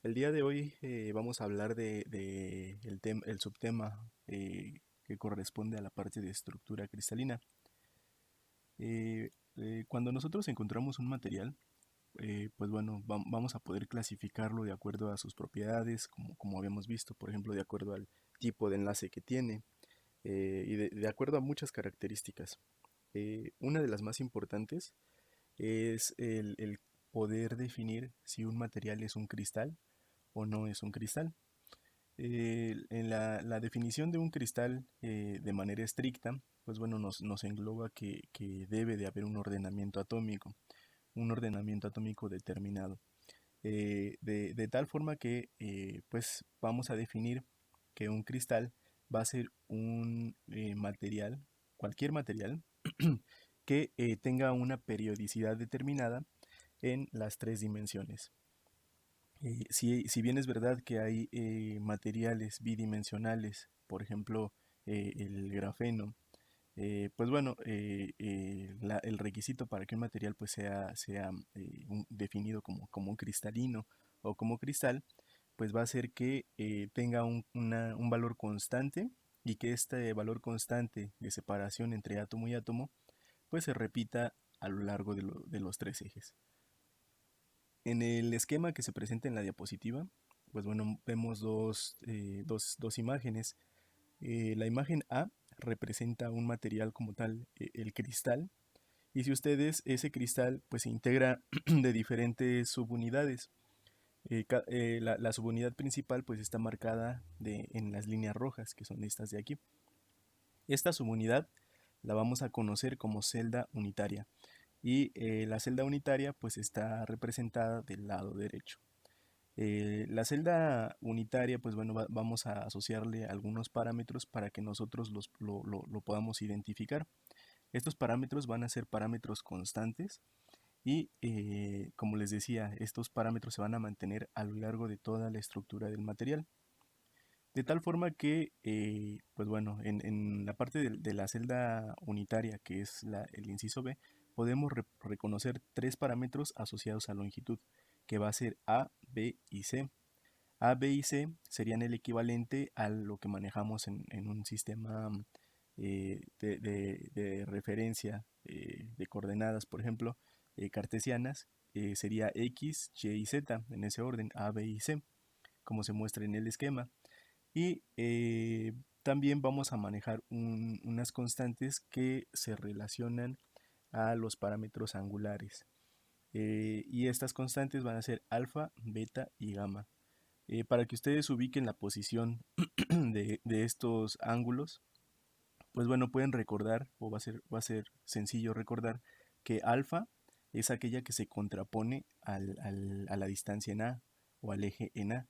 El día de hoy vamos a hablar el subtema que corresponde a la parte de estructura cristalina. Cuando nosotros encontramos un material, pues bueno, vamos a poder clasificarlo de acuerdo a sus propiedades, como habíamos visto, por ejemplo, de acuerdo al tipo de enlace que tiene y de acuerdo a muchas características. Una de las más importantes es el poder definir si un material es un cristal o no es un cristal. En la definición de un cristal de manera estricta, pues bueno, nos engloba que debe de haber un ordenamiento atómico determinado, de tal forma que pues vamos a definir que un cristal va a ser un material, cualquier material, que tenga una periodicidad determinada en las tres dimensiones. Si bien es verdad que hay materiales bidimensionales, por ejemplo, el grafeno, pues bueno, el requisito para que un material pues sea definido como un cristalino o como cristal, pues va a ser que tenga un valor constante y que este valor constante de separación entre átomo y átomo pues se repita a lo largo de los tres ejes. En el esquema que se presenta en la diapositiva, pues bueno, vemos dos imágenes. La imagen A representa un material como tal, el cristal, y si ustedes, ese cristal pues se integra de diferentes subunidades. La subunidad principal pues está marcada en las líneas rojas, que son estas de aquí. Esta subunidad la vamos a conocer como celda unitaria y la celda unitaria pues está representada del lado derecho. La celda unitaria, pues bueno, vamos a asociarle algunos parámetros para que nosotros lo podamos identificar. Estos parámetros van a ser parámetros constantes y, como les decía, estos parámetros se van a mantener a lo largo de toda la estructura del material. De tal forma que, pues bueno, en la parte de la celda unitaria, que es el inciso B, podemos reconocer tres parámetros asociados a longitud, que va a ser A, B y C. A, B y C serían el equivalente a lo que manejamos en un sistema de referencia de coordenadas, por ejemplo, cartesianas, sería X, Y y Z, en ese orden, A, B y C, como se muestra en el esquema. Y también vamos a manejar unas constantes que se relacionan a los parámetros angulares. Y estas constantes van a ser alfa, beta y gamma. Para que ustedes ubiquen la posición de estos ángulos, pues bueno, pueden recordar, o va a ser sencillo recordar, que alfa es aquella que se contrapone a la distancia en A o al eje en A.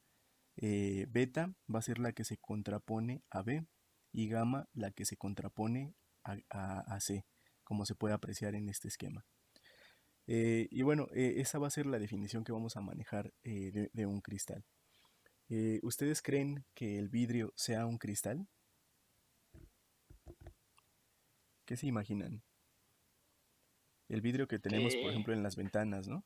Beta va a ser la que se contrapone a B y gamma la que se contrapone a C, como se puede apreciar en este esquema. Y bueno, esa va a ser la definición que vamos a manejar de un cristal. ¿Ustedes creen que el vidrio sea un cristal? ¿Qué se imaginan? El vidrio que tenemos, por Que, ejemplo, en las ventanas, ¿no?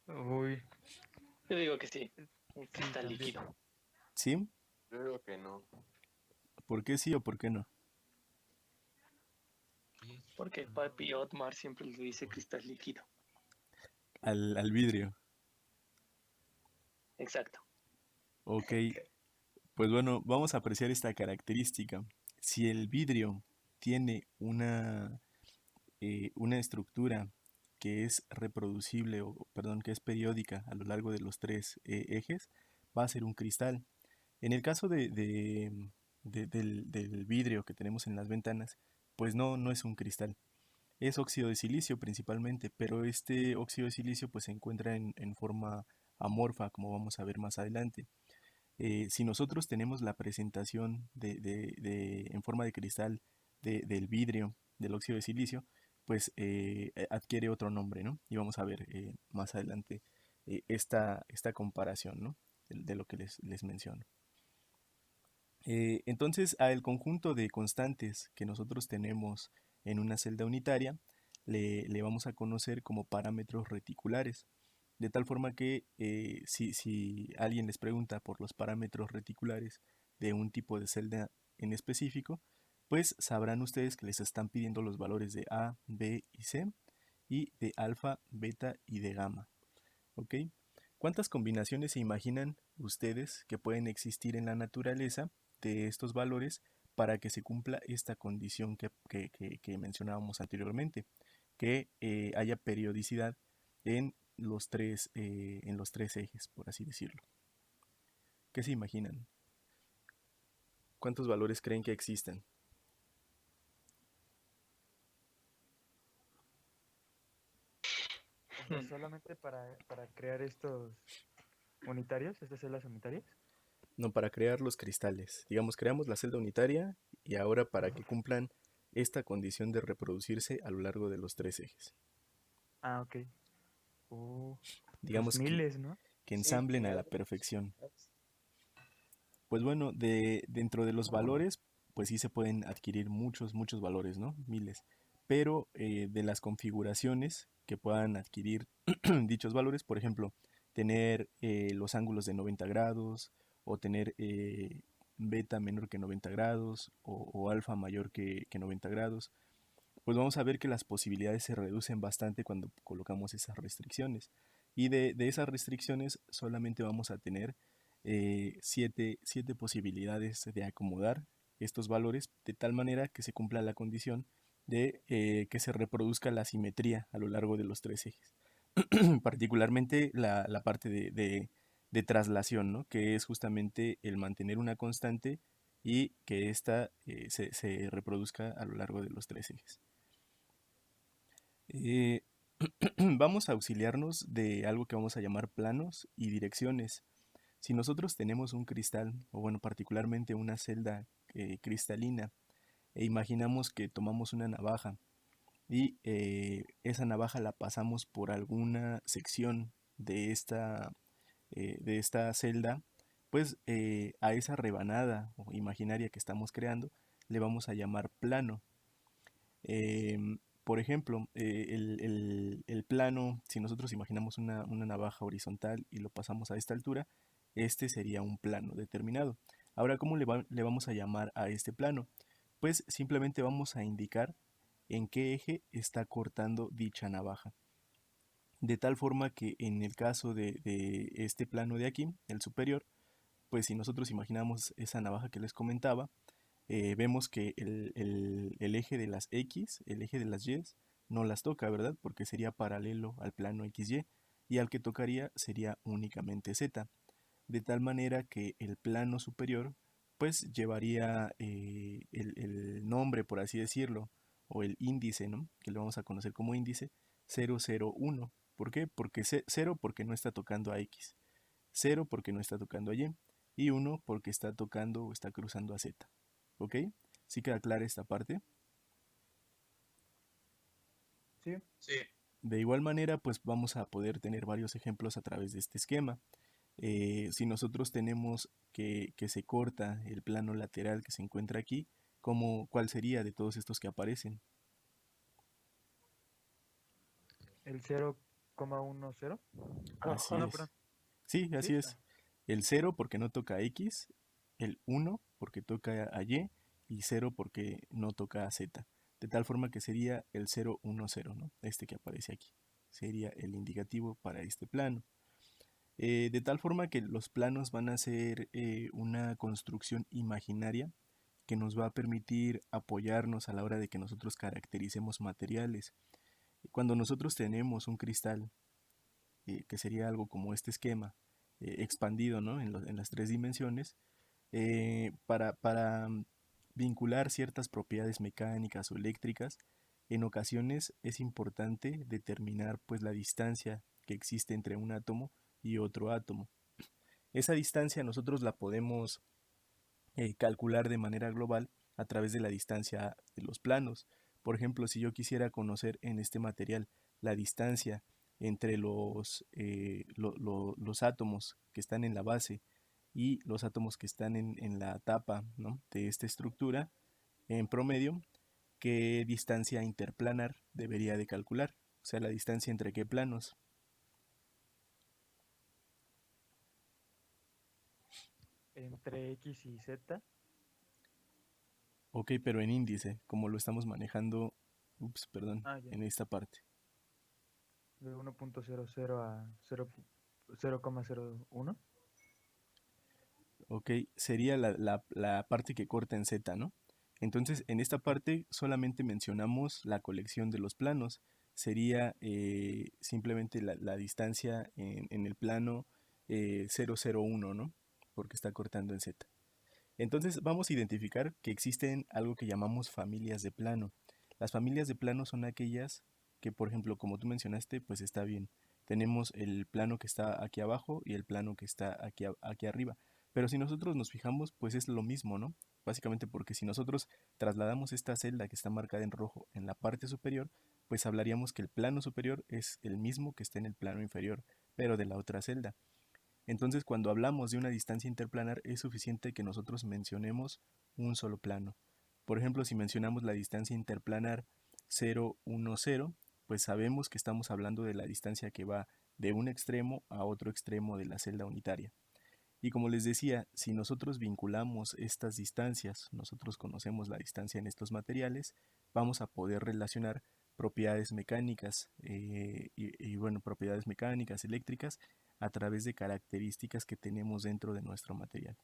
Uy, yo digo que sí, un sí, cristal también. líquido. ¿Sí? Yo digo que no. ¿Por qué sí o por qué no? Porque Papi Otmar siempre le dice cristal líquido. Al vidrio. Exacto. Ok, pues bueno, vamos a apreciar esta característica. Si el vidrio tiene una estructura que es reproducible, o perdón, que es periódica a lo largo de los tres ejes, va a ser un cristal. En el caso del vidrio que tenemos en las ventanas, pues no es un cristal. Es óxido de silicio principalmente, pero este óxido de silicio pues se encuentra en forma amorfa, como vamos a ver más adelante. Si nosotros tenemos la presentación en forma de cristal del vidrio, del óxido de silicio, pues adquiere otro nombre, ¿no? Y vamos a ver más adelante esta comparación, ¿no? De lo que les menciono. Entonces, al conjunto de constantes que nosotros tenemos en una celda unitaria, le vamos a conocer como parámetros reticulares. De tal forma que si alguien les pregunta por los parámetros reticulares de un tipo de celda en específico, pues sabrán ustedes que les están pidiendo los valores de A, B y C y de alfa, beta y de gamma. ¿Ok? ¿Cuántas combinaciones se imaginan ustedes que pueden existir en la naturaleza de estos valores para que se cumpla esta condición que mencionábamos anteriormente? Que haya periodicidad en los tres ejes, por así decirlo. ¿Qué se imaginan? ¿Cuántos valores creen que existan? O sea, solamente para crear estos unitarios, estas celdas unitarias. No, para crear los cristales. Digamos, creamos la celda unitaria y ahora para que cumplan esta condición de reproducirse a lo largo de los tres ejes. Ah, ok. Oh, pues Digamos miles, ¿no? que Sí, ensamblen a la perfección. Pues bueno, dentro de los valores, pues sí se pueden adquirir muchos valores, ¿no? Miles. Pero de las configuraciones que puedan adquirir dichos valores, por ejemplo, tener los ángulos de 90 grados o tener beta menor que 90 grados o alfa mayor que 90 grados, pues vamos a ver que las posibilidades se reducen bastante cuando colocamos esas restricciones. Y de esas restricciones solamente vamos a tener siete posibilidades de acomodar estos valores de tal manera que se cumpla la condición de que se reproduzca la simetría a lo largo de los tres ejes. Particularmente la parte de traslación, ¿no? Que es justamente el mantener una constante y que ésta se reproduzca a lo largo de los tres ejes. Eh, vamos a auxiliarnos de algo que vamos a llamar planos y direcciones. Si nosotros tenemos un cristal, o bueno, particularmente una celda cristalina, e imaginamos que tomamos una navaja y esa navaja la pasamos por alguna sección de esta celda, pues a esa rebanada o imaginaria que estamos creando le vamos a llamar plano. Por ejemplo, el plano, si nosotros imaginamos una navaja horizontal y lo pasamos a esta altura, este sería un plano determinado. Ahora, ¿cómo le vamos a llamar a este plano? Pues simplemente vamos a indicar en qué eje está cortando dicha navaja. De tal forma que en el caso de este plano de aquí, el superior, pues si nosotros imaginamos esa navaja que les comentaba, vemos que el eje de las X, el eje de las Y, no las toca, ¿verdad? Porque sería paralelo al plano XY y al que tocaría sería únicamente Z. De tal manera que el plano superior pues llevaría el nombre, por así decirlo, o el índice, ¿no? Que lo vamos a conocer como índice 001. ¿Por qué? Porque 0 porque no está tocando a X, 0 porque no está tocando a Y 1 porque está tocando o está cruzando a Z. ¿Ok? ¿Sí queda clara esta parte? Sí. sí. De igual manera, pues vamos a poder tener varios ejemplos a través de este esquema. Si nosotros tenemos que se corta el plano lateral que se encuentra aquí, ¿cuál sería de todos estos que aparecen? El 0,10. Así No, es. perdón. Sí, así ¿Sí? es. El 0 porque no toca a X, el 1 porque toca a y 0 porque no toca a Z. De tal forma que sería el 010, ¿no? Este que aparece aquí. Sería el indicativo para este plano. De tal forma que los planos van a ser una construcción imaginaria que nos va a permitir apoyarnos a la hora de que nosotros caractericemos materiales. Cuando nosotros tenemos un cristal, que sería algo como este esquema, expandido, ¿no? En las tres dimensiones, para vincular ciertas propiedades mecánicas o eléctricas, en ocasiones es importante determinar pues la distancia que existe entre un átomo y otro átomo. Esa distancia nosotros la podemos calcular de manera global a través de la distancia de los planos. Por ejemplo, si yo quisiera conocer en este material la distancia entre los átomos que están en la base y los átomos que están en la tapa, ¿no? de esta estructura, en promedio, qué distancia interplanar debería de calcular, o sea, la distancia entre qué planos. Entre X y Z. Ok, pero en índice, como lo estamos manejando, perdón, Ah, ya. en esta parte. De 1.00 a 0,01. Ok, sería la parte que corta en Z, ¿no? Entonces, en esta Ok. parte solamente mencionamos la colección de los planos. Sería simplemente la distancia en el plano 001, ¿no? Porque está cortando en Z. Entonces, vamos a identificar que existen algo que llamamos familias de plano. Las familias de plano son aquellas que, por ejemplo, como tú mencionaste, pues está bien. Tenemos el plano que está aquí abajo y el plano que está aquí arriba. Pero si nosotros nos fijamos, pues es lo mismo, ¿no? Básicamente porque si nosotros trasladamos esta celda que está marcada en rojo en la parte superior, pues hablaríamos que el plano superior es el mismo que está en el plano inferior, pero de la otra celda. Entonces, cuando hablamos de una distancia interplanar, es suficiente que nosotros mencionemos un solo plano. Por ejemplo, si mencionamos la distancia interplanar 0, 1, 0, pues sabemos que estamos hablando de la distancia que va de un extremo a otro extremo de la celda unitaria. Y como les decía, si nosotros vinculamos estas distancias, nosotros conocemos la distancia en estos materiales, vamos a poder relacionar propiedades mecánicas bueno, propiedades mecánicas, eléctricas, a través de características que tenemos dentro de nuestro material.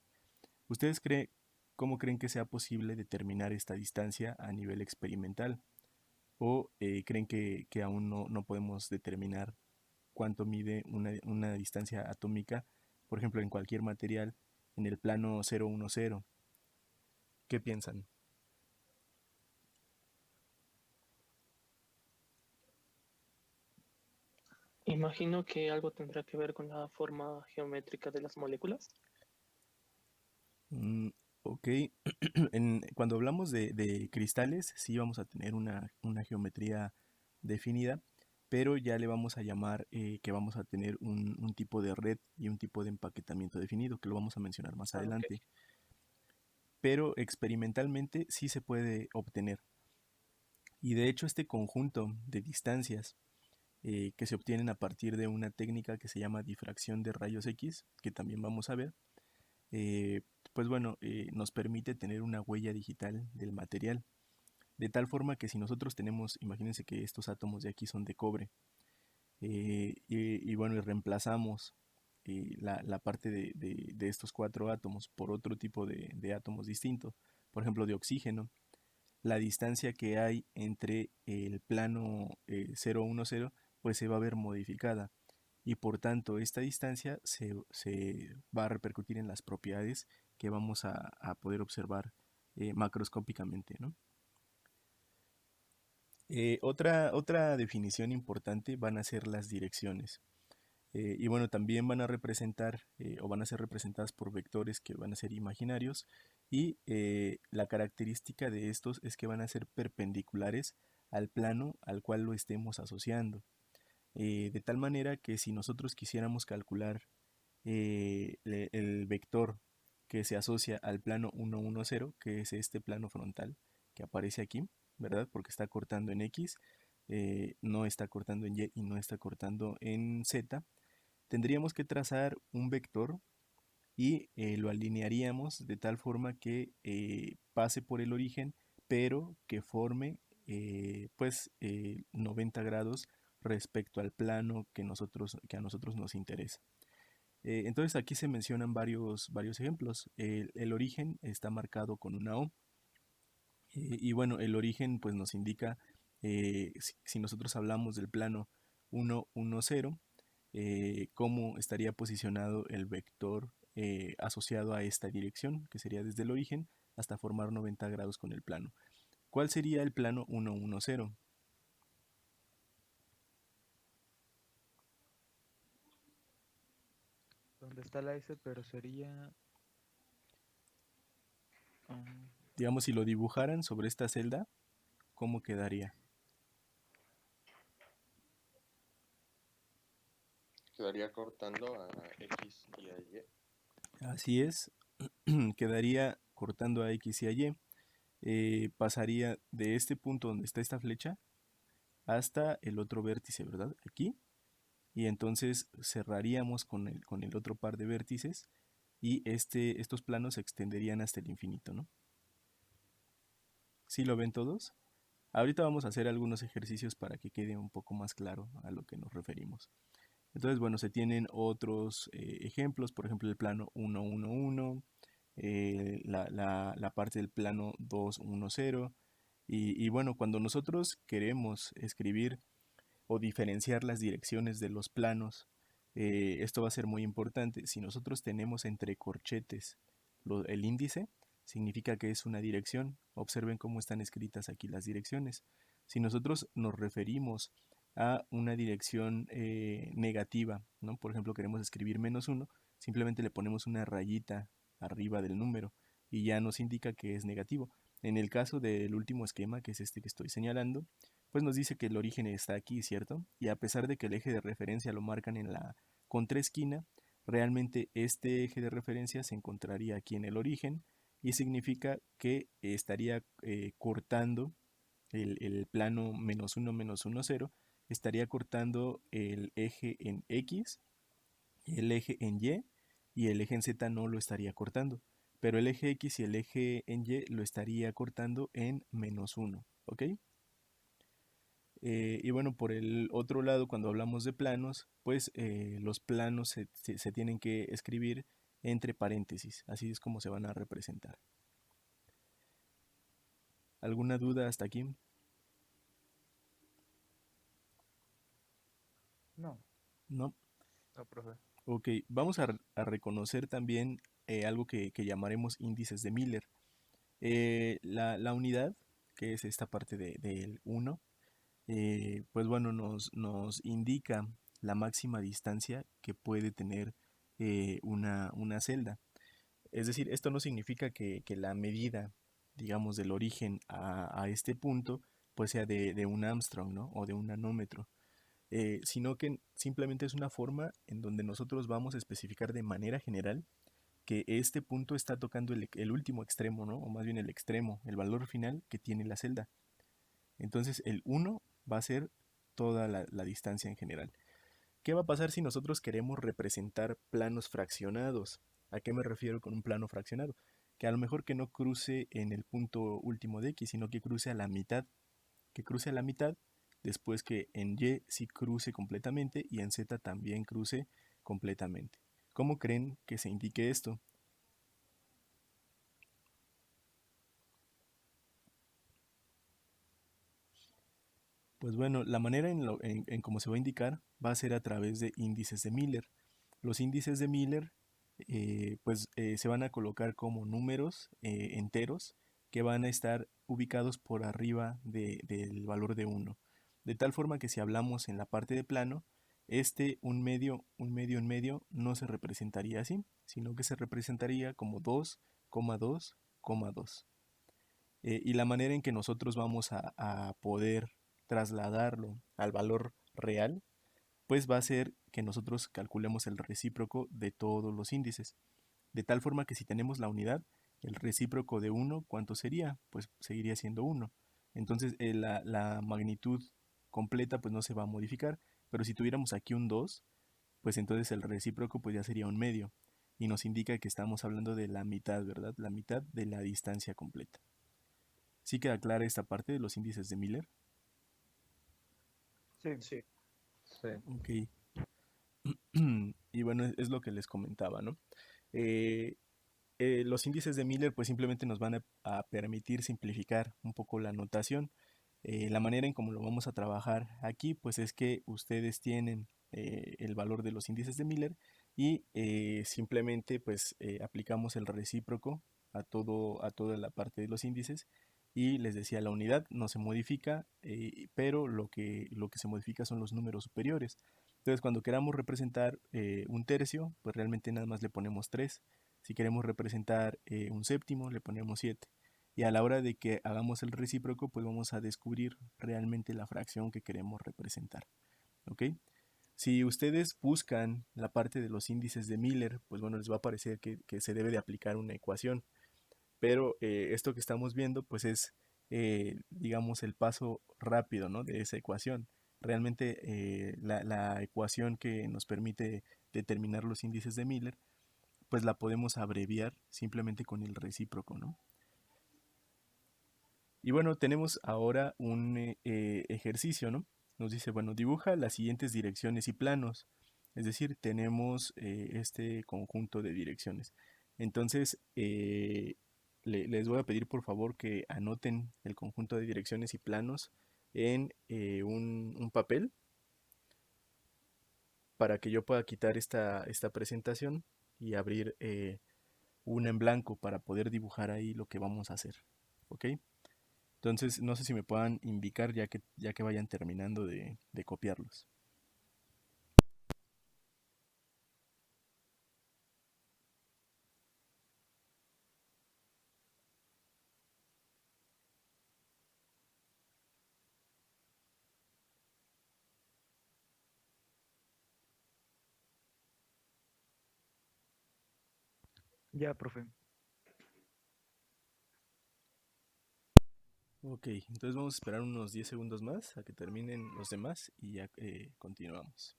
¿Ustedes cómo creen que sea posible determinar esta distancia a nivel experimental? ¿O creen que aún no podemos determinar cuánto mide una distancia atómica, por ejemplo, en cualquier material, en el plano 010? ¿Qué piensan? Imagino que algo tendrá que ver con la forma geométrica de las moléculas. Mm, ok, cuando hablamos de cristales, sí vamos a tener una geometría definida, pero ya le vamos a llamar que vamos a tener un tipo de red y un tipo de empaquetamiento definido, que lo vamos a mencionar más Ah, ok. adelante. Pero experimentalmente sí se puede obtener. Y de hecho este conjunto de distancias que se obtienen a partir de una técnica que se llama difracción de rayos X, que también vamos a ver, eh, pues bueno, nos permite tener una huella digital del material. De tal forma que si nosotros tenemos, imagínense que estos átomos de aquí son de cobre, y bueno, y reemplazamos la parte de estos cuatro átomos por otro tipo de átomos distintos, por ejemplo de oxígeno, la distancia que hay entre el plano 010 pues se va a ver modificada y por tanto esta distancia se va a repercutir en las propiedades que vamos a poder observar macroscópicamente, ¿no? Otra definición importante van a ser las direcciones. Y bueno, también van a representar o van a ser representadas por vectores que van a ser imaginarios y la característica de estos es que van a ser perpendiculares al plano al cual lo estemos asociando. De tal manera que si nosotros quisiéramos calcular el vector que se asocia al plano 110, que es este plano frontal que aparece aquí, ¿verdad? Porque está cortando en X, no está cortando en Y y no está cortando en Z, tendríamos que trazar un vector y lo alinearíamos de tal forma que pase por el origen, pero que forme 90 grados respecto al plano que a nosotros nos interesa. Entonces aquí se mencionan varios ejemplos. El origen está marcado con una O. Y bueno, el origen pues nos indica, si nosotros hablamos del plano 1, 1, 0, cómo estaría posicionado el vector asociado a esta dirección, que sería desde el origen hasta formar 90 grados con el plano. ¿Cuál sería el plano 1, 1, 0? ¿Dónde está la S? Pero sería... ah, Digamos, si lo dibujaran sobre esta celda, ¿cómo quedaría? Quedaría cortando a X y a Y. Así es, quedaría cortando a X y a Y. pasaría de este punto donde está esta flecha hasta el otro vértice, ¿verdad? Aquí. Y entonces cerraríamos con el otro par de vértices y estos planos se extenderían hasta el infinito, ¿no? ¿Sí lo ven todos? Ahorita vamos a hacer algunos ejercicios para que quede un poco más claro a lo que nos referimos. Entonces, bueno, se tienen otros ejemplos, por ejemplo, el plano 1, 1, 1, la parte del plano 2, 1, 0. Y bueno, cuando nosotros queremos escribir o diferenciar las direcciones de los planos, esto va a ser muy importante. Si nosotros tenemos entre corchetes el índice, significa que es una dirección. Observen cómo están escritas aquí las direcciones. Si nosotros nos referimos a una dirección negativa, ¿no? Por ejemplo, queremos escribir -1, simplemente le ponemos una rayita arriba del número y ya nos indica que es negativo. En el caso del último esquema, que es este que estoy señalando, pues nos dice que el origen está aquí, ¿cierto? Y a pesar de que el eje de referencia lo marcan en la contraesquina, realmente este eje de referencia se encontraría aquí en el origen y significa que estaría cortando el plano -1, -1, 0, estaría cortando el eje en X, el eje en y el eje en Z no lo estaría cortando, pero el eje X y el eje en Y lo estaría cortando en -1, ¿ok? Y bueno, por el otro lado, cuando hablamos de planos, pues los planos se tienen que escribir entre paréntesis, así es como se van a representar. ¿Alguna duda hasta aquí? No. No. No, profe. Ok, vamos a reconocer también algo que llamaremos índices de Miller. La unidad, que es esta parte del 1, pues bueno, nos indica la máxima distancia que puede tener una celda. Es decir, esto no significa que la medida, digamos, del origen a este punto, pues sea de un Armstrong, ¿no? O de un nanómetro. Sino que simplemente es una forma en donde nosotros vamos a especificar de manera general que este punto está tocando el último extremo, ¿no? O más bien el extremo, el valor final que tiene la celda. Entonces el 1 va a ser toda la distancia en general. ¿Qué va a pasar si nosotros queremos representar planos fraccionados? ¿A qué me refiero con un plano fraccionado? Que a lo mejor que no cruce en el punto último de X, sino que cruce a la mitad. Que cruce a la mitad, después que en Y sí cruce completamente y en Z también cruce completamente. ¿Cómo creen que se indique esto? Pues bueno, la manera en cómo se va a indicar va a ser a través de índices de Miller. Los índices de Miller se van a colocar como números enteros que van a estar ubicados por arriba del valor de 1. De tal forma que si hablamos en la parte de plano, un medio, un medio no se representaría así, sino que se representaría como 2,2,2. Y la manera en que nosotros vamos a poder trasladarlo al valor real, pues va a ser que nosotros calculemos el recíproco de todos los índices. De tal forma que si tenemos la unidad, el recíproco de 1, ¿cuánto sería? Pues seguiría siendo 1. Entonces la magnitud completa pues no se va a modificar, pero si tuviéramos aquí un 2, pues entonces el recíproco pues ya sería un medio y nos indica que estamos hablando de la mitad, ¿verdad? La mitad de la distancia completa. ¿Sí queda clara esta parte de los índices de Miller? Sí. Sí. Sí. Ok. Y bueno, es lo que les comentaba, ¿no? Eh, los índices de Miller pues simplemente nos van a permitir simplificar un poco la notación. La manera en cómo lo vamos a trabajar aquí pues es que ustedes tienen el valor de los índices de Miller y simplemente pues aplicamos el recíproco a toda la parte de los índices y les decía la unidad no se modifica, pero lo que se modifica son los números superiores. Entonces cuando queramos representar un tercio pues realmente nada más le ponemos 3. Si queremos representar un séptimo, le ponemos 7. Y a la hora de que hagamos el recíproco, pues vamos a descubrir realmente la fracción que queremos representar. ¿Ok? Si ustedes buscan la parte de los índices de Miller, pues bueno, les va a parecer que se debe de aplicar una ecuación. pero esto que estamos viendo pues es, digamos, el paso rápido, ¿no?, de esa ecuación. Realmente la ecuación que nos permite determinar los índices de Miller, pues la podemos abreviar simplemente con el recíproco, ¿no? Y bueno, tenemos ahora un ejercicio, ¿no? Nos dice, bueno, dibuja las siguientes direcciones y planos. Es decir, tenemos este conjunto de direcciones. Entonces, les voy a pedir por favor que anoten el conjunto de direcciones y planos en un papel para que yo pueda quitar esta presentación y abrir una en blanco para poder dibujar ahí lo que vamos a hacer. ¿Ok? Entonces, no sé si me puedan indicar ya que vayan terminando de copiarlos. Ya, profe. Ok, entonces vamos a esperar unos 10 segundos más a que terminen los demás y ya continuamos.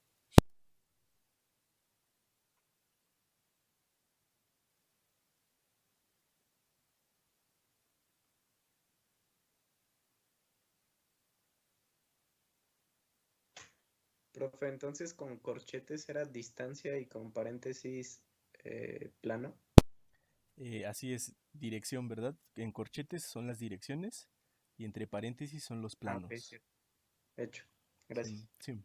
Profe, entonces con corchetes era distancia y con paréntesis plano. Así es, dirección, ¿verdad? En corchetes son las direcciones y entre paréntesis son los Ah, ok, planos. sí. Hecho. Sí, Gracias. sí.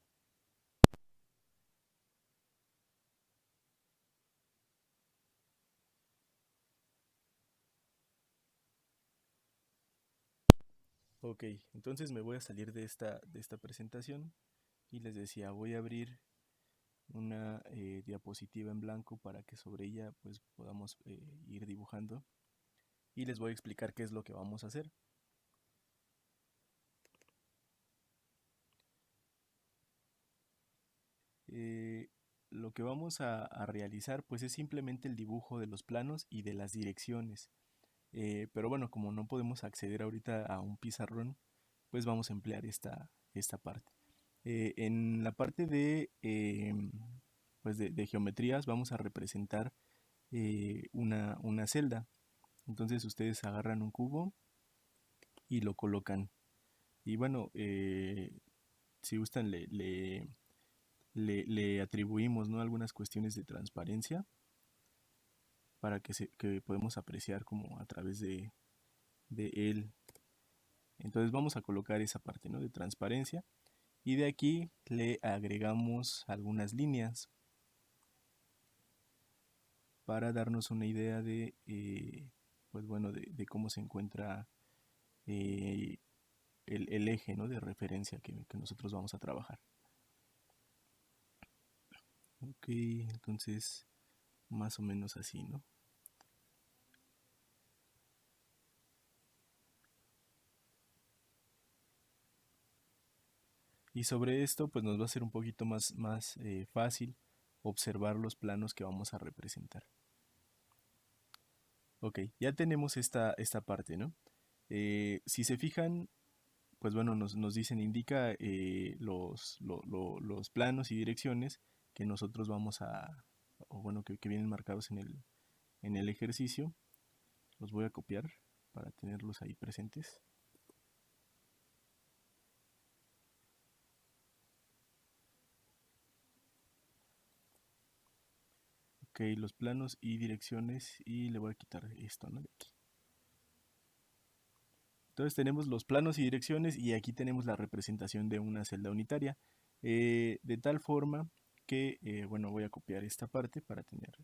Ok, entonces me voy a salir de esta presentación y les decía, voy a abrir una diapositiva en blanco para que sobre ella pues podamos ir dibujando y les voy a explicar qué es lo que vamos a hacer. Eh, lo que vamos a realizar pues es simplemente el dibujo de los planos y de las direcciones. Pero bueno, como no podemos acceder ahorita a un pizarrón, pues vamos a emplear esta parte. En la parte de geometrías vamos a representar una celda. Entonces ustedes agarran un cubo y lo colocan. Y bueno, si gustan le atribuimos, ¿no?, algunas cuestiones de transparencia para que podemos apreciar como a través de él. Entonces vamos a colocar esa parte, ¿no?, de transparencia y de aquí le agregamos algunas líneas para darnos una idea pues bueno, de cómo se encuentra eh, el eje, ¿no?, de referencia que nosotros vamos a trabajar. Ok, entonces más o menos así, ¿no? Y sobre esto pues nos va a ser un poquito más fácil observar los planos que vamos a representar. Ok, ya tenemos esta parte, ¿no? Si se fijan, pues bueno, nos dicen, indica los planos y direcciones que nosotros vamos o bueno, que vienen marcados en el ejercicio. Los voy a copiar para tenerlos ahí presentes. Ok, los planos y direcciones, y le voy a quitar esto, ¿no?, de aquí. Entonces tenemos los planos y direcciones y aquí tenemos la representación de una celda unitaria. De tal forma que, bueno, voy a copiar esta parte para tener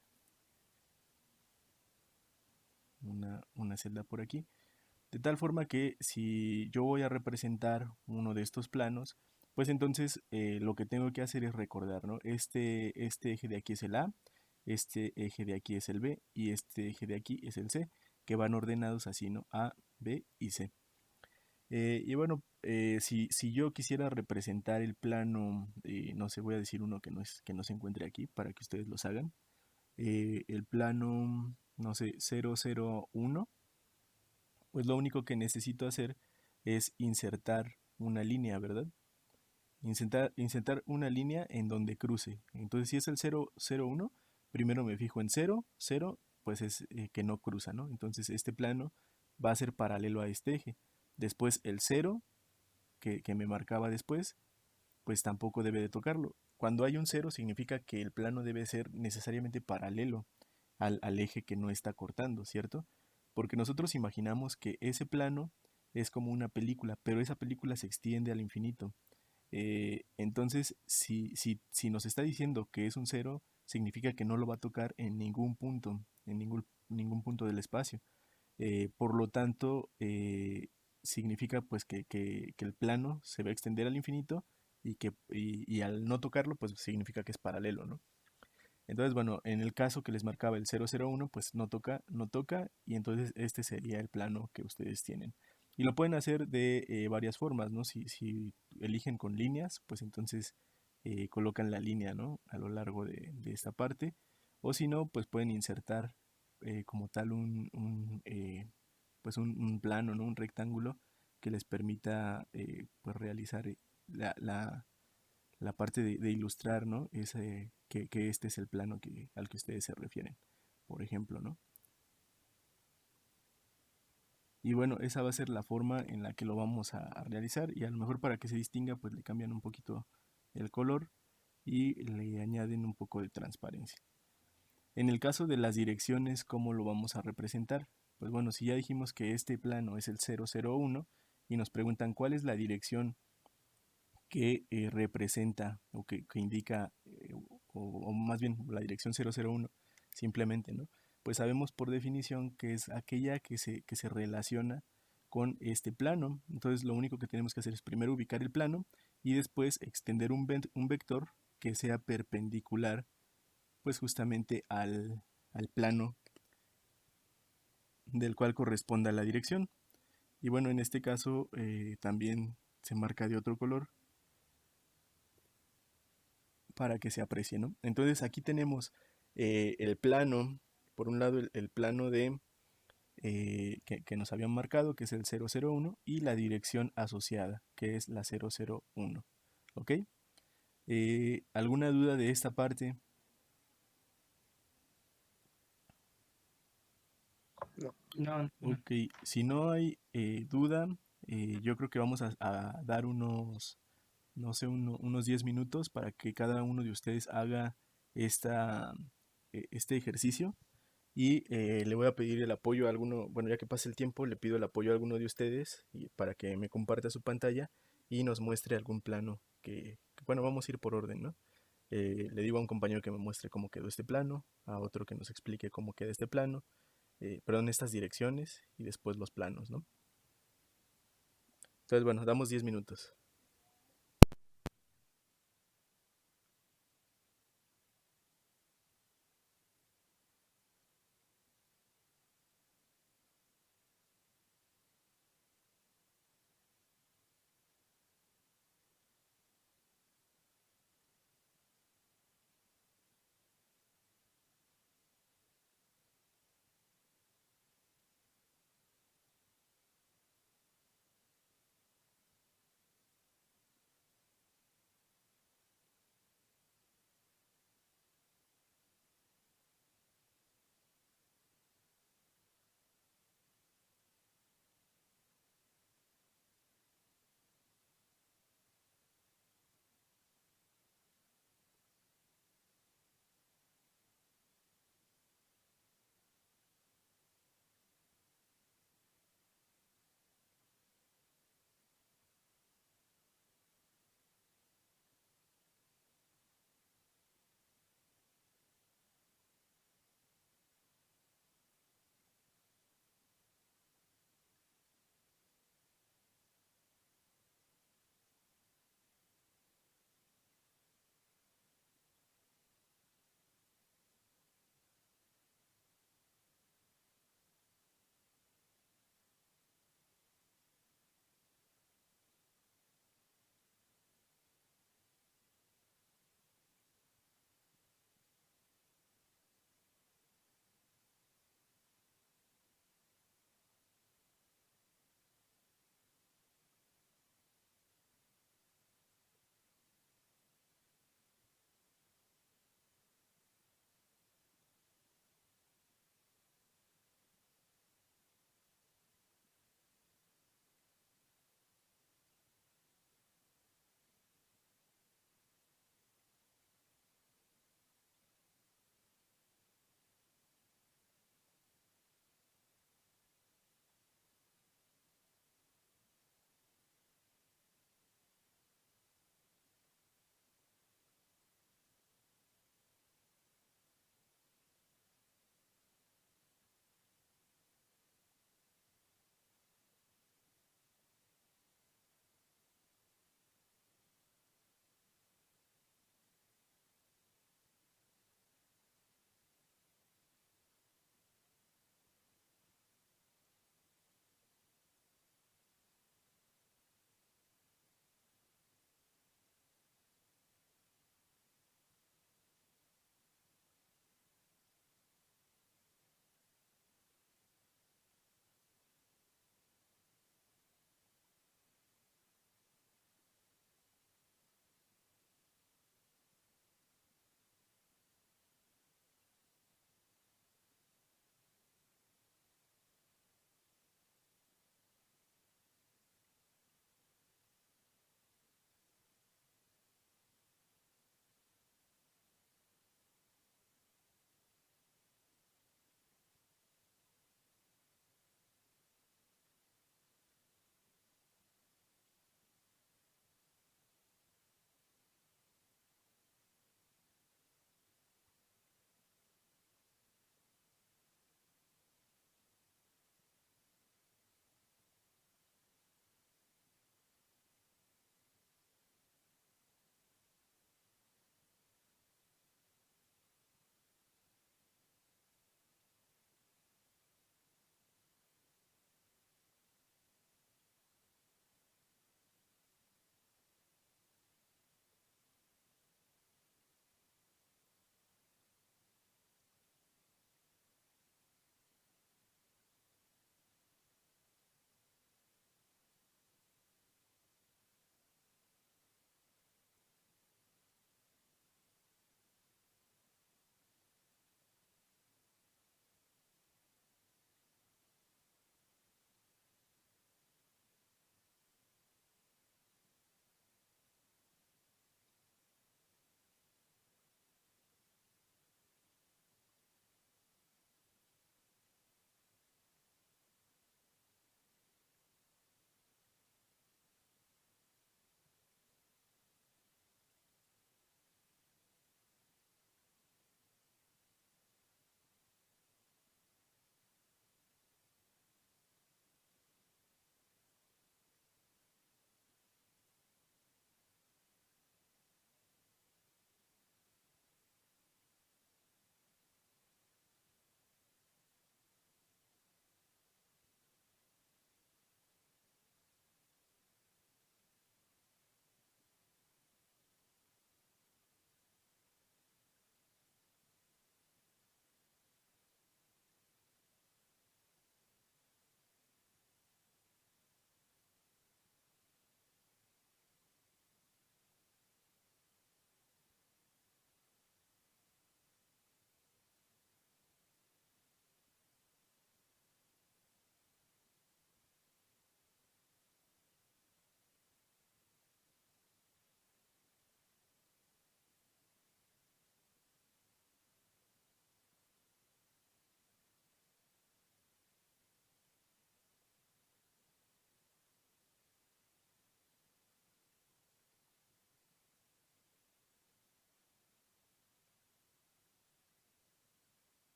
una celda por aquí. De tal forma que si yo voy a representar uno de estos planos, pues entonces lo que tengo que hacer es recordar, ¿no? Este eje de aquí es el A, este eje de aquí es el B y este eje de aquí es el C, que van ordenados así, ¿no? A, B y C. Y bueno, si yo quisiera representar el plano, no sé, voy a decir uno que no se encuentre aquí para que ustedes los hagan. El plano, no sé, 001, pues lo único que necesito hacer es insertar una línea, ¿verdad? Insertar una línea en donde cruce. Entonces, si es el 0, 0, 1, primero me fijo en 0, 0, pues es que no cruza, ¿no? Entonces, este plano va a ser paralelo a este eje. Después, el 0, que me marcaba después, pues tampoco debe de tocarlo. Cuando hay un 0, significa que el plano debe ser necesariamente paralelo al eje que no está cortando, ¿cierto? Porque nosotros imaginamos que ese plano es como una película, pero esa película se extiende al infinito. Entonces, si nos está diciendo que es un 0, significa que no lo va a tocar en ningún punto, en ningún punto del espacio. Por lo tanto, significa pues que el plano se va a extender al infinito y al no tocarlo, pues significa que es paralelo, ¿no? Entonces, bueno, en el caso que les marcaba el 001, pues no toca, no toca, y entonces este sería el plano que ustedes tienen. Y lo pueden hacer de varias formas, ¿no? Si eligen con líneas, pues entonces colocan la línea, ¿no? A lo largo de esta parte. O si no, pues pueden insertar como tal un plano, ¿no? Un rectángulo que les permita pues realizar la parte de ilustrar, ¿no? Que este es el plano al que ustedes se refieren, por ejemplo, ¿no? Y bueno, esa va a ser la forma en la que lo vamos a realizar, y a lo mejor para que se distinga, pues le cambian un poquito el color y le añaden un poco de transparencia. En el caso de las direcciones, ¿cómo lo vamos a representar? Pues bueno, si ya dijimos que este plano es el 001 y nos preguntan cuál es la dirección que representa o que indica, o más bien la dirección 001, simplemente, ¿no? Pues sabemos por definición que es aquella que se relaciona con este plano. Entonces lo único que tenemos que hacer es primero ubicar el plano y después extender un vector que sea perpendicular pues justamente al plano del cual corresponda la dirección. Y bueno, en este caso también se marca de otro color para que se aprecie, ¿no? Entonces aquí tenemos el plano, por un lado el plano que nos habían marcado, que es el 001, y la dirección asociada, que es la 001. ¿Ok? ¿Alguna duda de esta parte? No. No, Ok, si no hay duda, yo creo que vamos a dar unos, no sé, unos 10 minutos para que cada uno de ustedes haga este ejercicio. Y le voy a pedir el apoyo a alguno, bueno, ya que pase el tiempo, le pido el apoyo a alguno de ustedes para que me comparta su pantalla y nos muestre algún plano bueno, vamos a ir por orden, ¿no? Le digo a un compañero que me muestre cómo quedó este plano, a otro que nos explique cómo queda este plano, perdón, estas direcciones y después los planos, ¿no? Entonces, bueno, damos 10 minutos.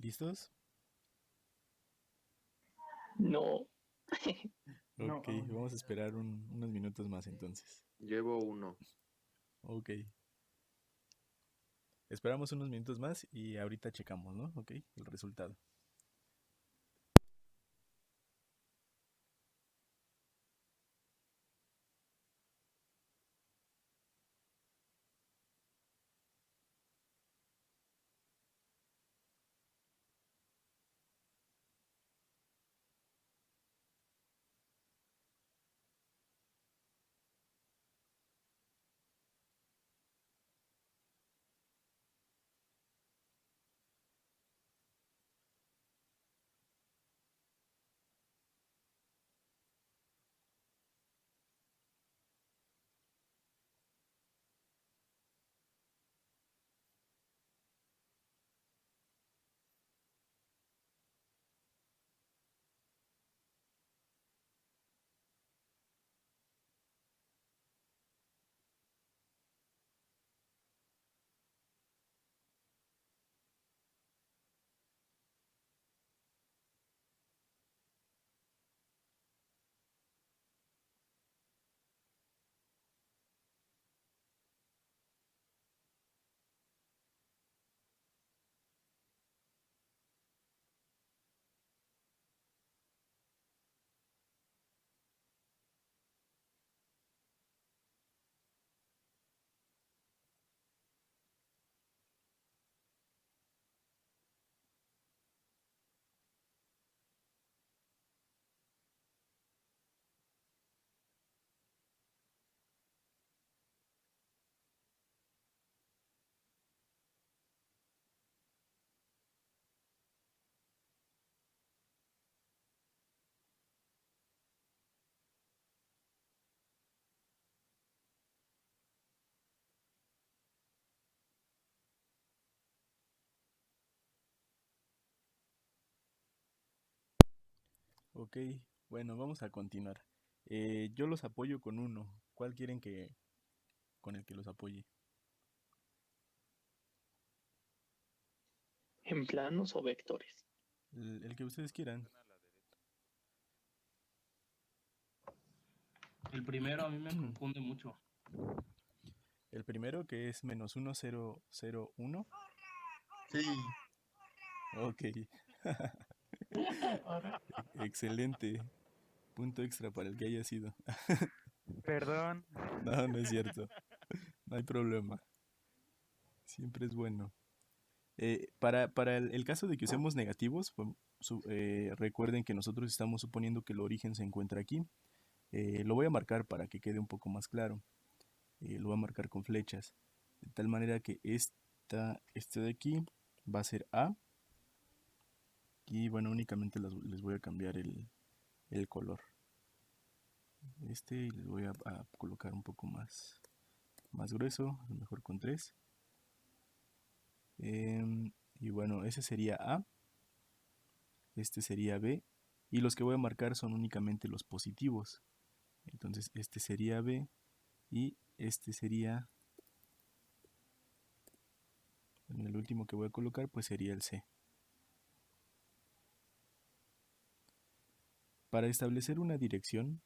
¿Listos? No. No, Ok, vamos a esperar unos minutos más entonces. Llevo uno. Ok. Esperamos unos minutos más y ahorita checamos, ¿no? Ok, el resultado. Ok, bueno, vamos a continuar. Yo los apoyo con uno. ¿Cuál quieren que con el que los apoye? ¿En planos o vectores? El que ustedes quieran. El primero a mí me confunde mucho. El primero que es -1001. Sí. Ok, excelente. Punto extra para el que haya sido. Perdón. No, no es cierto. No hay problema. Siempre es bueno. Para el caso de que usemos negativos, recuerden que nosotros estamos suponiendo que el origen se encuentra aquí. Lo voy a marcar para que quede un poco más claro. Lo voy a marcar con flechas. De tal manera que este de aquí va a ser A. Y bueno, únicamente les voy a cambiar el color. Y les voy a colocar un poco más grueso, a lo mejor con 3. Y bueno, ese sería A. Este sería B. Y los que voy a marcar son únicamente los positivos. Entonces este sería B. Y este sería... el último que voy a colocar pues sería el C. Para establecer una dirección,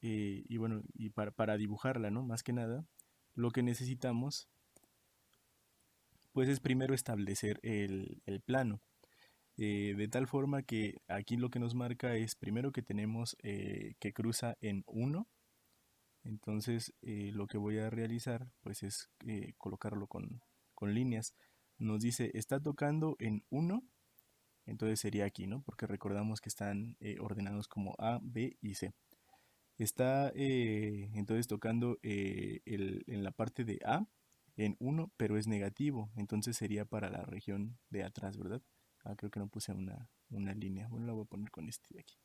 y bueno, y para dibujarla, ¿no? Más que nada, lo que necesitamos pues es primero establecer el plano. De tal forma que aquí lo que nos marca es primero que tenemos que cruza en 1. Entonces lo que voy a realizar pues es colocarlo con líneas. Nos dice está tocando en 1, entonces sería aquí, ¿no? Porque recordamos que están ordenados como A, B y C. Está entonces tocando en la parte de A en 1, pero es negativo, entonces sería para la región de atrás, ¿verdad? Creo que no puse una línea. Bueno, la voy a poner con este de aquí.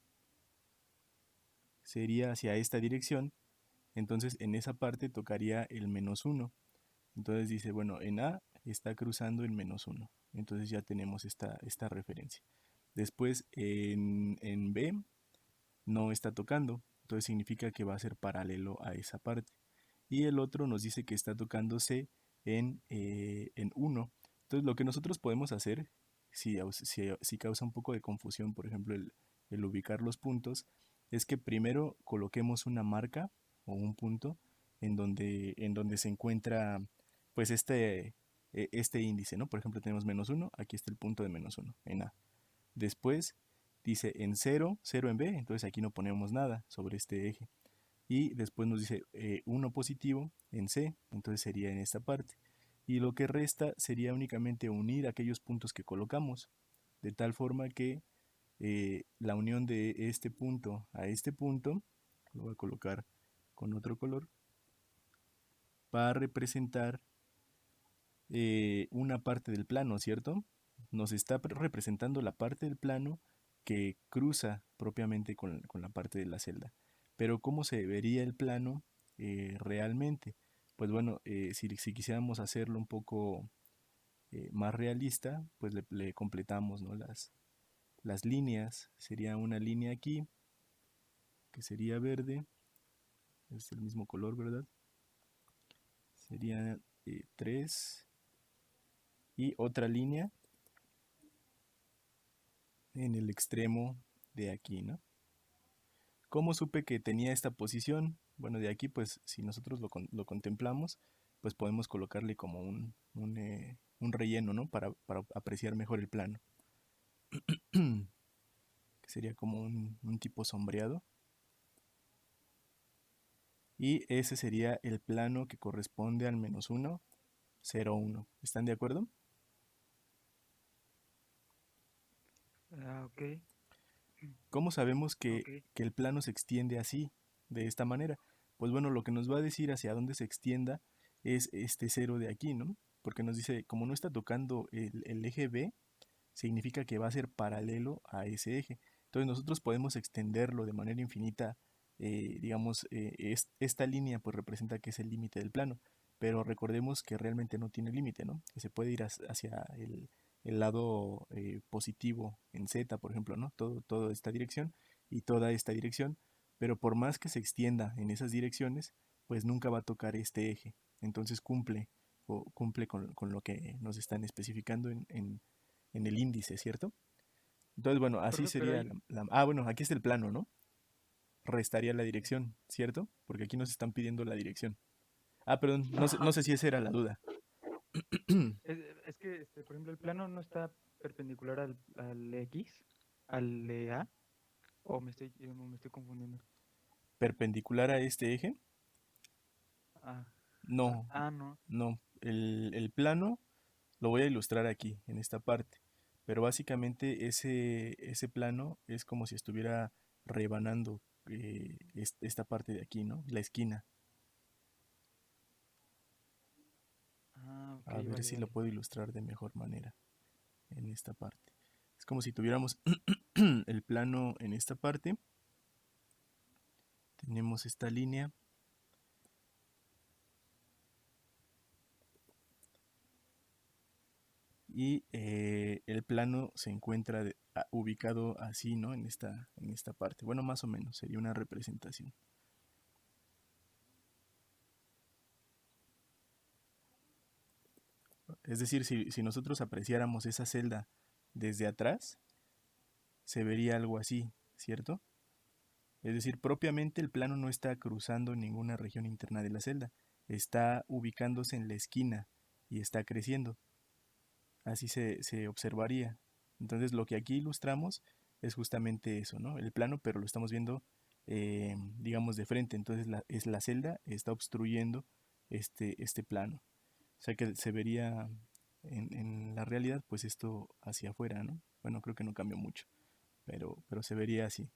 Sería hacia esta dirección. Entonces en esa parte tocaría el -1. Entonces dice, bueno, en A está cruzando el -1. Entonces ya tenemos esta referencia. Después en B no está tocando. Entonces significa que va a ser paralelo a esa parte. Y el otro nos dice que está tocando C en 1. Entonces lo que nosotros podemos hacer si causa un poco de confusión, por ejemplo, el ubicar los puntos, es que primero coloquemos una marca o un punto en donde se encuentra pues este índice, ¿no? Por ejemplo, tenemos -1, aquí está el punto de -1 en A. Después dice en 0, 0 en B, entonces aquí no ponemos nada sobre este eje. Y después nos dice 1 positivo en C, entonces sería en esta parte. Y lo que resta sería únicamente unir aquellos puntos que colocamos, de tal forma que la unión de este punto a este punto, lo voy a colocar con otro color, va a representar una parte del plano, ¿cierto? Nos está representando la parte del plano que cruza propiamente con la parte de la celda. Pero ¿cómo se vería el plano realmente? Pues bueno, si quisiéramos hacerlo un poco más realista, pues le completamos, ¿no? Las líneas. Sería una línea aquí, que sería verde, es el mismo color, ¿verdad? Sería 3 y otra línea en el extremo de aquí, ¿no? ¿Cómo supe que tenía esta posición? Bueno, de aquí, pues, si nosotros lo contemplamos, pues podemos colocarle como un relleno, ¿no? Para apreciar mejor el plano. Que sería como un tipo sombreado. Y ese sería el plano que corresponde al -1, 0, 1. ¿Están de acuerdo? Ok, ¿Cómo sabemos ok. que el plano se extiende así, de esta manera? Pues bueno, lo que nos va a decir hacia dónde se extienda es este 0 de aquí, ¿no? Porque nos dice, como no está tocando el eje B, significa que va a ser paralelo a ese eje. Entonces nosotros podemos extenderlo de manera infinita, digamos, esta línea pues representa que es el límite del plano, pero recordemos que realmente no tiene límite, ¿no? Que se puede ir hacia el lado positivo en Z, por ejemplo, ¿no? Toda esta dirección y toda esta dirección, pero por más que se extienda en esas direcciones, pues nunca va a tocar este eje. Entonces cumple con lo que nos están especificando en el índice, ¿cierto? Entonces, bueno, así Profe, pero sería bueno, aquí está el plano, ¿no? Restaría la dirección, ¿cierto? Porque aquí nos están pidiendo la dirección. Ah, perdón, no sé si esa era la duda. es que, por ejemplo, el plano no está perpendicular al X, al de A, o me estoy confundiendo. Perpendicular a este eje. Ah, No, no. no. El plano lo voy a ilustrar aquí, en esta parte. Pero básicamente ese plano es como si estuviera rebanando esta parte de aquí, ¿no? La esquina. Ah, ok, A ver vale, si lo vale. puedo ilustrar de mejor manera en esta parte. Es como si tuviéramos el plano en esta parte. Tenemos esta línea. Y el plano se encuentra ubicado así, ¿no? En esta parte. Bueno, más o menos, sería una representación. Es decir, si nosotros apreciáramos esa celda desde atrás, se vería algo así, ¿cierto? Es decir, propiamente el plano no está cruzando ninguna región interna de la celda, está ubicándose en la esquina y está creciendo. Así se observaría. Entonces lo que aquí ilustramos es justamente eso, ¿no? El plano, pero lo estamos viendo, digamos, de frente. Entonces la celda está obstruyendo este plano. O sea que se vería en la realidad, pues esto hacia afuera, ¿no? Bueno, creo que no cambió mucho, pero se vería así.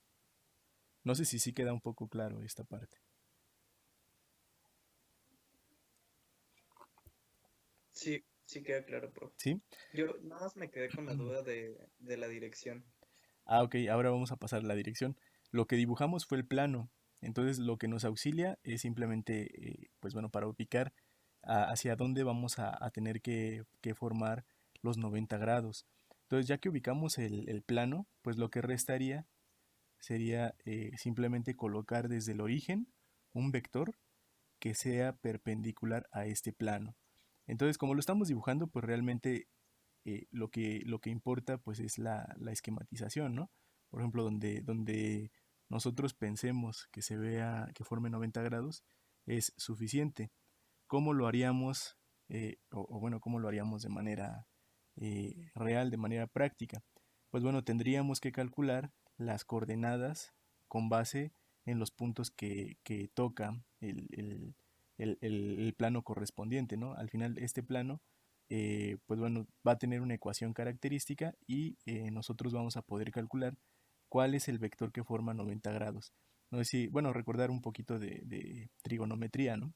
No sé si sí queda un poco claro esta parte. Sí, sí queda claro, profe. ¿Sí? Yo nada más me quedé con la duda de la dirección. Ah, ok, ahora vamos a pasar a la dirección. Lo que dibujamos fue el plano, entonces lo que nos auxilia es simplemente, pues bueno, para ubicar hacia dónde vamos a tener que formar los 90 grados. Entonces, ya que ubicamos el plano, pues lo que restaría sería simplemente colocar desde el origen un vector que sea perpendicular a este plano. Entonces, como lo estamos dibujando, pues realmente lo que importa pues es la esquematización, ¿no? Por ejemplo, donde nosotros pensemos que se vea, que forme 90 grados, es suficiente. ¿Cómo lo haríamos, o bueno, cómo lo haríamos de manera real, de manera práctica? Pues bueno, tendríamos que calcular las coordenadas con base en los puntos que toca el plano correspondiente, ¿no? Al final este plano, pues bueno, va a tener una ecuación característica y nosotros vamos a poder calcular cuál es el vector que forma 90 grados. No sé si, bueno, recordar un poquito de trigonometría, ¿no?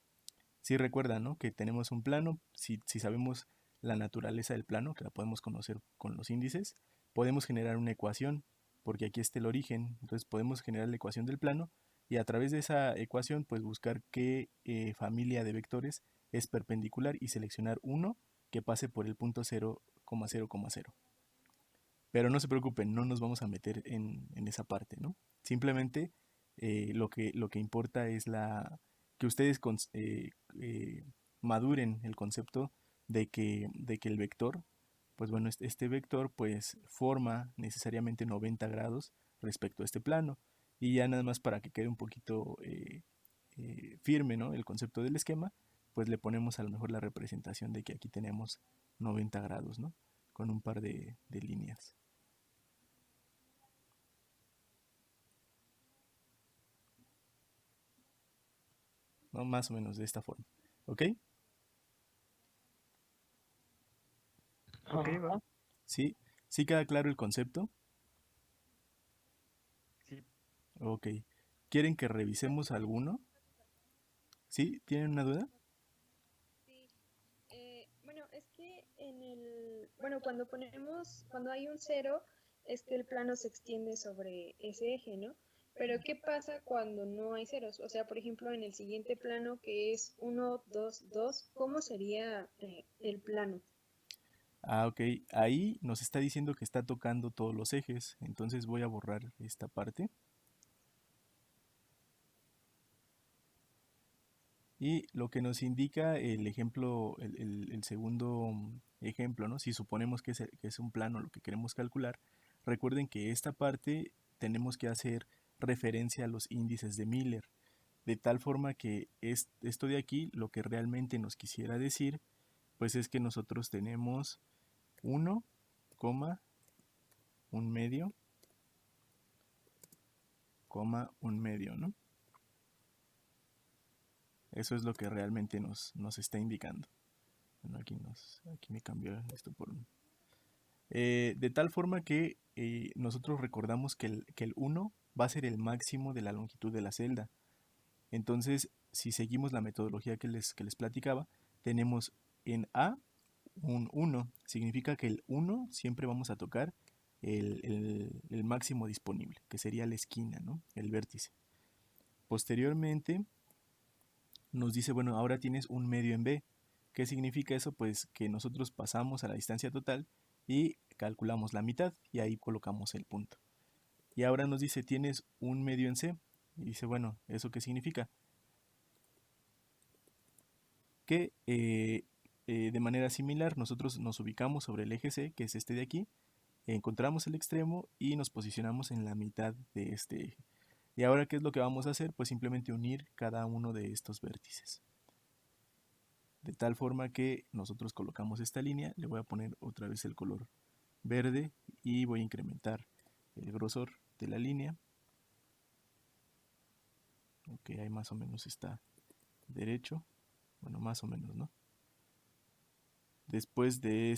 Si recuerdan, ¿no? Que tenemos un plano, si sabemos la naturaleza del plano, que la podemos conocer con los índices, podemos generar una ecuación, porque aquí está el origen, entonces podemos generar la ecuación del plano y a través de esa ecuación pues buscar qué familia de vectores es perpendicular y seleccionar uno que pase por el punto 0,0,0. Pero no se preocupen, no nos vamos a meter en esa parte, ¿no? Simplemente lo que importa es que ustedes maduren el concepto de que el vector, pues bueno, este vector pues forma necesariamente 90 grados respecto a este plano. Y ya nada más para que quede un poquito firme, ¿no? El concepto del esquema, pues le ponemos a lo mejor la representación de que aquí tenemos 90 grados, ¿no? Con un par de líneas. ¿No? Más o menos de esta forma. ¿Ok? Ok, va. ¿Sí? ¿Sí queda claro el concepto? Sí. Ok. ¿Quieren que revisemos alguno? ¿Sí? ¿Tienen una duda? Sí, bueno, es que bueno, cuando hay un cero, es que el plano se extiende sobre ese eje, ¿no? Pero ¿qué pasa cuando no hay ceros? O sea, por ejemplo, en el siguiente plano que es 1, 2, 2, ¿cómo sería el plano? Ah, ok. Ahí nos está diciendo que está tocando todos los ejes. Entonces voy a borrar esta parte. Y lo que nos indica el ejemplo, el segundo ejemplo, ¿no? Si suponemos que es un plano lo que queremos calcular, recuerden que esta parte tenemos que hacer referencia a los índices de Miller, de tal forma que esto de aquí lo que realmente nos quisiera decir, pues es que nosotros tenemos 1, un medio, un medio, ¿no? Eso es lo que realmente nos está indicando. Bueno, aquí me cambió esto por un... de tal forma que nosotros recordamos que el 1 va a ser el máximo de la longitud de la celda. Entonces, si seguimos la metodología que les platicaba, tenemos en A un 1. Significa que el 1 siempre vamos a tocar el máximo disponible, que sería la esquina, ¿no? El vértice. Posteriormente, nos dice, bueno, ahora tienes un medio en B. ¿Qué significa eso? Pues que nosotros pasamos a la distancia total y calculamos la mitad y ahí colocamos el punto. Y ahora nos dice, tienes un medio en C. Y dice, bueno, ¿eso qué significa? Que de manera similar nosotros nos ubicamos sobre el eje C, que es este de aquí, encontramos el extremo y nos posicionamos en la mitad de este eje. Y ahora, ¿qué es lo que vamos a hacer? Pues simplemente unir cada uno de estos vértices. De tal forma que nosotros colocamos esta línea, le voy a poner otra vez el color verde y voy a incrementar el grosor de la línea. Ok, ahí más o menos está derecho. Bueno, más o menos, ¿no? Después de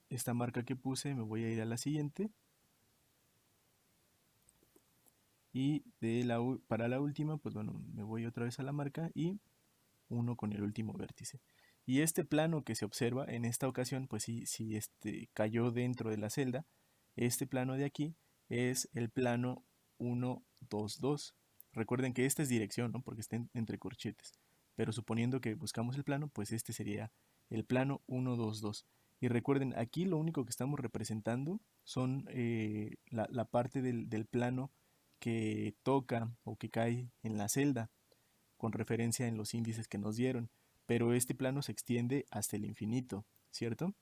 esta marca que puse, me voy a ir a la siguiente. Y para la última, pues bueno, me voy otra vez a la marca y uno con el último vértice. Y este plano que se observa en esta ocasión, pues sí, cayó dentro de la celda. Este plano de aquí es el plano 1, 2, 2. Recuerden que esta es dirección, ¿no? Porque está entre corchetes. Pero suponiendo que buscamos el plano, pues este sería el plano 1, 2, 2. Y recuerden, aquí lo único que estamos representando son la parte del plano que toca o que cae en la celda, con referencia en los índices que nos dieron, pero este plano se extiende hasta el infinito, ¿cierto?